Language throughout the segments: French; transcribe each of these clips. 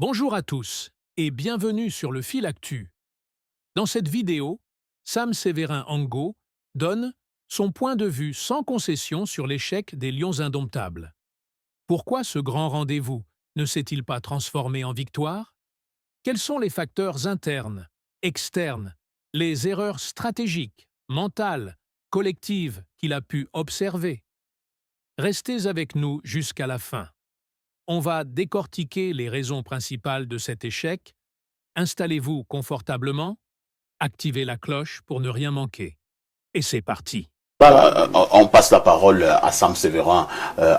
Bonjour à tous et bienvenue sur le Fil Actu. Dans cette vidéo, Sam Séverin Ango donne son point de vue sans concession sur l'échec des Lions indomptables. Pourquoi ce grand rendez-vous ne s'est-il pas transformé en victoire? Quels sont les facteurs internes, externes, les erreurs stratégiques, mentales, collectives qu'il a pu observer? Restez avec nous jusqu'à la fin. On va décortiquer les raisons principales de cet échec. Installez-vous confortablement, activez la cloche pour ne rien manquer. Et c'est parti. On passe la parole à Sam Séverin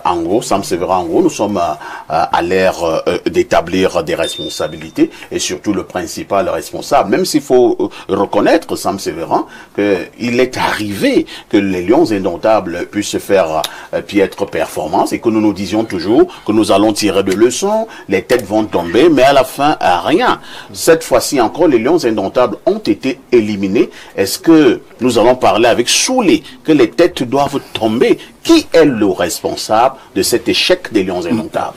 Ango. Sam Séverin Ango, nous sommes à l'ère d'établir des responsabilités et surtout le principal responsable. Même s'il faut reconnaître, Sam Séverin, qu'il est arrivé que les Lions indomptables puissent faire piètre performance et que nous nous disions toujours que nous allons tirer de leçons, les têtes vont tomber, mais à la fin, rien. Cette fois-ci encore, les Lions indomptables ont été éliminés. Est-ce que nous allons parler avec Soulé que les têtes doivent tomber? Qui est le responsable de cet échec des Lions indomptables?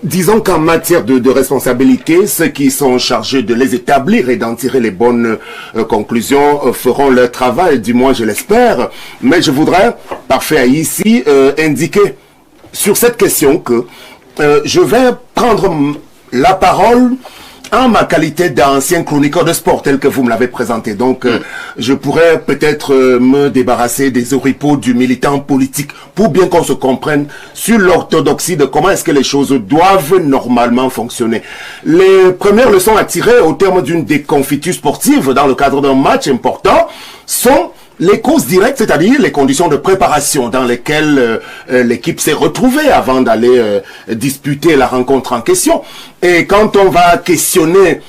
Disons qu'en matière de responsabilité, ceux qui sont chargés de les établir et d'en tirer les bonnes conclusions feront leur travail, du moins je l'espère. Mais je voudrais, parfait ici, indiquer sur cette question que je vais prendre la parole en ma qualité d'ancien chroniqueur de sport tel que vous me l'avez présenté. Donc, je pourrais peut-être me débarrasser des oripeaux du militant politique pour bien qu'on se comprenne sur l'orthodoxie de comment est-ce que les choses doivent normalement fonctionner. Les premières leçons à tirer au terme d'une déconfiture sportive dans le cadre d'un match important sont les causes directes, c'est-à-dire les conditions de préparation dans lesquelles l'équipe s'est retrouvée avant d'aller disputer la rencontre en question. Et quand on va questionner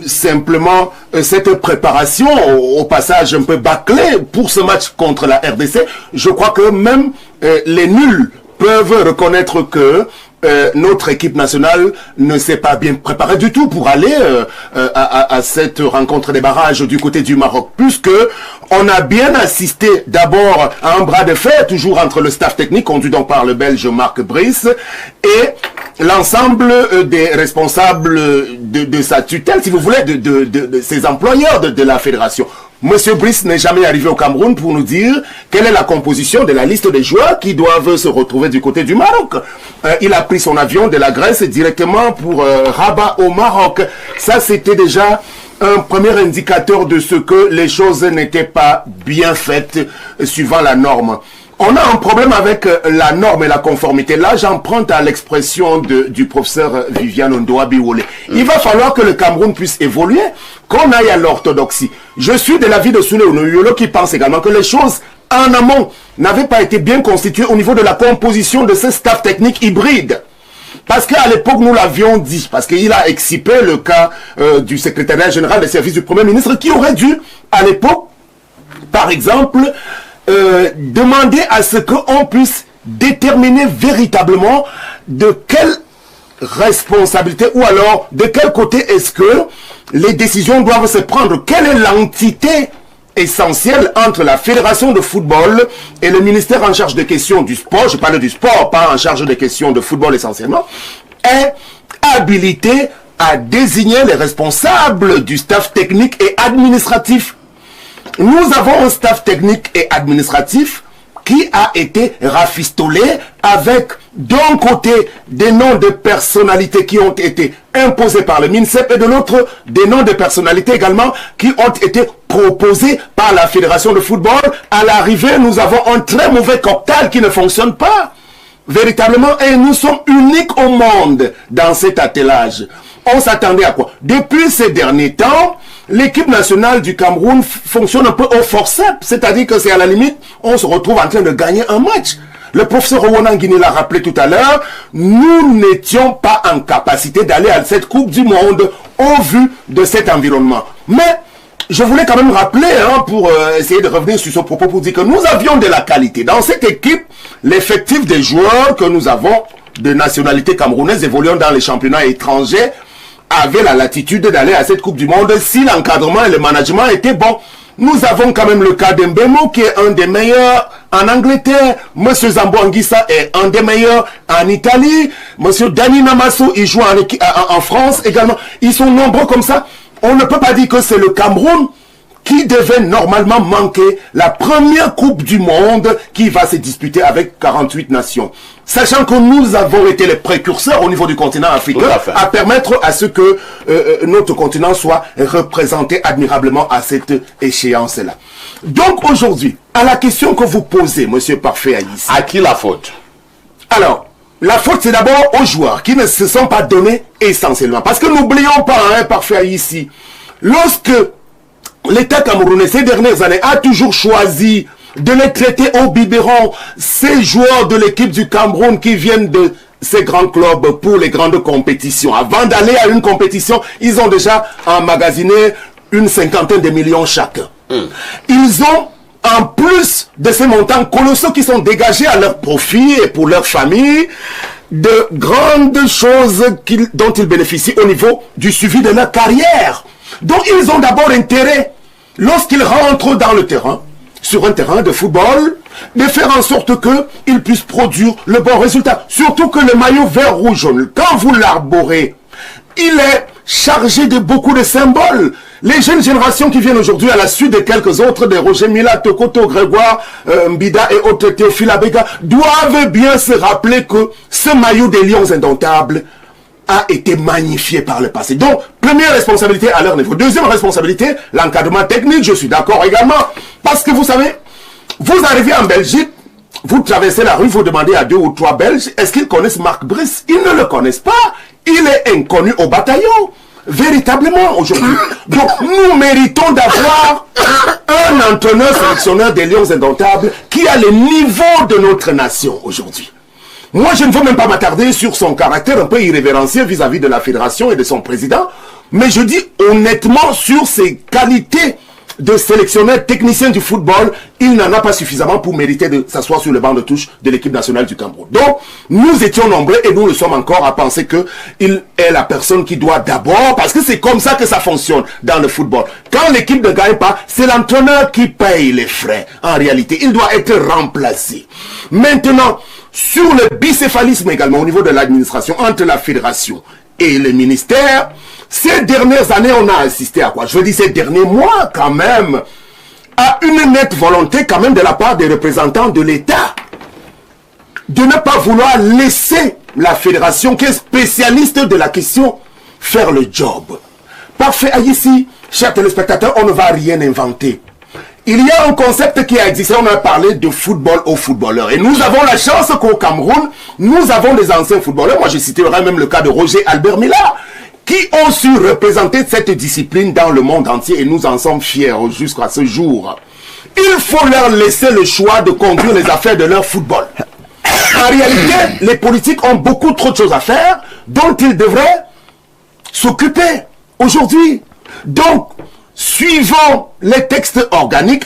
simplement cette préparation, au passage un peu bâclée pour ce match contre la RDC, je crois que même les nuls peuvent reconnaître que notre équipe nationale ne s'est pas bien préparée du tout pour aller à cette rencontre des barrages du côté du Maroc, puisque on a bien assisté d'abord à un bras de fer, toujours entre le staff technique conduit donc par le Belge Marc Brice et l'ensemble des responsables de sa tutelle, si vous voulez, de ses employeurs de la fédération. Monsieur Brice n'est jamais arrivé au Cameroun pour nous dire quelle est la composition de la liste des joueurs qui doivent se retrouver du côté du Maroc. Il a pris son avion de la Grèce directement pour Rabat au Maroc. Ça, c'était déjà un premier indicateur de ce que les choses n'étaient pas bien faites suivant la norme. On a un problème avec la norme et la conformité. Là, j'emprunte à l'expression du professeur Viviane Ndoabiwole. Il va falloir que le Cameroun puisse évoluer, qu'on aille à l'orthodoxie. Je suis de l'avis de Soulé Onoyolo qui pense également que les choses en amont n'avaient pas été bien constituées au niveau de la composition de ce staff technique hybride. Parce qu'à l'époque, nous l'avions dit, parce qu'il a excipé le cas du secrétariat général des services du Premier ministre qui aurait dû, à l'époque, par exemple, demander à ce qu'on puisse déterminer véritablement de quelle responsabilité ou alors de quel côté est-ce que les décisions doivent se prendre. Quelle est l'entité essentielle entre la fédération de football et le ministère en charge des questions du sport, je parle du sport, pas en charge des questions de football essentiellement, est habilité à désigner les responsables du staff technique et administratif. Nous avons un staff technique et administratif qui a été rafistolé avec d'un côté des noms de personnalités qui ont été imposés par le MINSEP et de l'autre des noms de personnalités également qui ont été proposés par la Fédération de football. À l'arrivée, nous avons un très mauvais cocktail qui ne fonctionne pas véritablement et nous sommes uniques au monde dans cet attelage. On s'attendait à quoi? Depuis ces derniers temps, l'équipe nationale du Cameroun fonctionne un peu au forceps, c'est-à-dire que c'est à la limite, on se retrouve en train de gagner un match. Le professeur Ronan Guiné l'a rappelé tout à l'heure, nous n'étions pas en capacité d'aller à cette Coupe du Monde au vu de cet environnement. Mais je voulais quand même rappeler, pour essayer de revenir sur ce propos, pour dire que nous avions de la qualité. Dans cette équipe, l'effectif des joueurs que nous avons de nationalité camerounaise évoluant dans les championnats étrangers avait la latitude d'aller à cette Coupe du Monde si l'encadrement et le management étaient bons. Nous avons quand même le cas d'Mbemo qui est un des meilleurs en Angleterre. Monsieur Zambo Anguissa est un des meilleurs en Italie. Monsieur Dani Namasso, il joue en France également. Ils sont nombreux comme ça. On ne peut pas dire que c'est le Cameroun qui devait normalement manquer la première Coupe du Monde qui va se disputer avec 48 nations. Sachant que nous avons été les précurseurs au niveau du continent africain à permettre à ce que notre continent soit représenté admirablement à cette échéance-là. Donc aujourd'hui, à la question que vous posez, Monsieur Parfait Aïssi. À qui la faute? Alors, la faute c'est d'abord aux joueurs qui ne se sont pas donnés essentiellement. Parce que n'oublions pas, Parfait Aïssi, lorsque l'État camerounais, ces dernières années, a toujours choisi de les traiter au biberon, ces joueurs de l'équipe du Cameroun qui viennent de ces grands clubs pour les grandes compétitions. Avant d'aller à une compétition, ils ont déjà emmagasiné une 50aine de millions chacun. Ils ont, en plus de ces montants colossaux qui sont dégagés à leur profit et pour leur famille, de grandes choses dont ils bénéficient au niveau du suivi de leur carrière. Donc ils ont d'abord intérêt, lorsqu'ils rentrent dans le terrain, sur un terrain de football, de faire en sorte qu'ils puissent produire le bon résultat. Surtout que le maillot vert, rouge, jaune, quand vous l'arborez, il est chargé de beaucoup de symboles. Les jeunes générations qui viennent aujourd'hui à la suite de quelques autres, de Roger Mila, Tokoto, Grégoire, Mbida et autres, Théophile Abega, doivent bien se rappeler que ce maillot des Lions Indomptables a été magnifié par le passé. Donc, première responsabilité à leur niveau. Deuxième responsabilité, l'encadrement technique, je suis d'accord également. Parce que vous savez, vous arrivez en Belgique, vous traversez la rue, vous demandez à 2 ou 3 Belges, est-ce qu'ils connaissent Marc Brice? Ils ne le connaissent pas. Il est inconnu au bataillon. Véritablement, aujourd'hui. Donc, nous méritons d'avoir un entraîneur sélectionneur des Lions Indomptables qui a le niveau de notre nation aujourd'hui. Moi, je ne veux même pas m'attarder sur son caractère un peu irrévérencieux vis-à-vis de la fédération et de son président, mais je dis honnêtement sur ses qualités de sélectionneur technicien du football, il n'en a pas suffisamment pour mériter de s'asseoir sur le banc de touche de l'équipe nationale du Cameroun. Donc, nous étions nombreux et nous le sommes encore à penser qu'il est la personne qui doit d'abord, parce que c'est comme ça que ça fonctionne dans le football. Quand l'équipe ne gagne pas, c'est l'entraîneur qui paye les frais. En réalité, il doit être remplacé. Maintenant, sur le bicéphalisme également au niveau de l'administration entre la fédération et le ministère, ces dernières années, on a assisté à quoi? Je veux dire ces derniers mois quand même, à une nette volonté quand même de la part des représentants de l'État de ne pas vouloir laisser la fédération qui est spécialiste de la question faire le job. Parfait, ici, chers téléspectateurs, on ne va rien inventer. Il y a un concept qui a existé, on a parlé de football aux footballeurs. Et nous avons la chance qu'au Cameroun, nous avons des anciens footballeurs. Moi, je citerai même le cas de Roger Albert Mila, qui ont su représenter cette discipline dans le monde entier. Et nous en sommes fiers jusqu'à ce jour. Il faut leur laisser le choix de conduire les affaires de leur football. En réalité, les politiques ont beaucoup trop de choses à faire dont ils devraient s'occuper aujourd'hui. Donc, suivant les textes organiques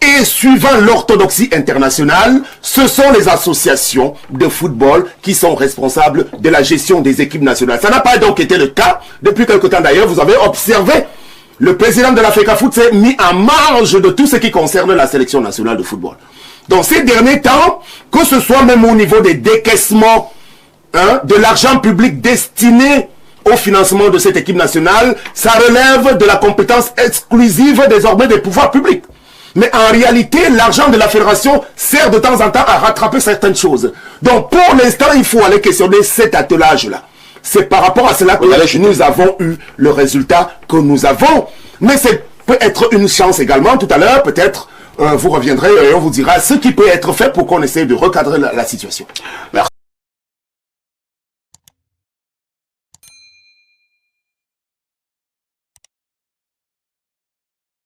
et suivant l'orthodoxie internationale, ce sont les associations de football qui sont responsables de la gestion des équipes nationales. Ça n'a pas donc été le cas. Depuis quelque temps d'ailleurs, vous avez observé, le président de l'Africa Foot s'est mis en marge de tout ce qui concerne la sélection nationale de football. Dans ces derniers temps, que ce soit même au niveau des décaissements de l'argent public destiné au financement de cette équipe nationale, ça relève de la compétence exclusive désormais des pouvoirs publics. Mais en réalité, l'argent de la fédération sert de temps en temps à rattraper certaines choses. Donc pour l'instant, il faut aller questionner cet attelage-là. C'est par rapport à cela que nous avons eu le résultat que nous avons. Mais c'est peut être une chance également. Tout à l'heure, peut-être, vous reviendrez et on vous dira ce qui peut être fait pour qu'on essaie de recadrer la situation. Merci.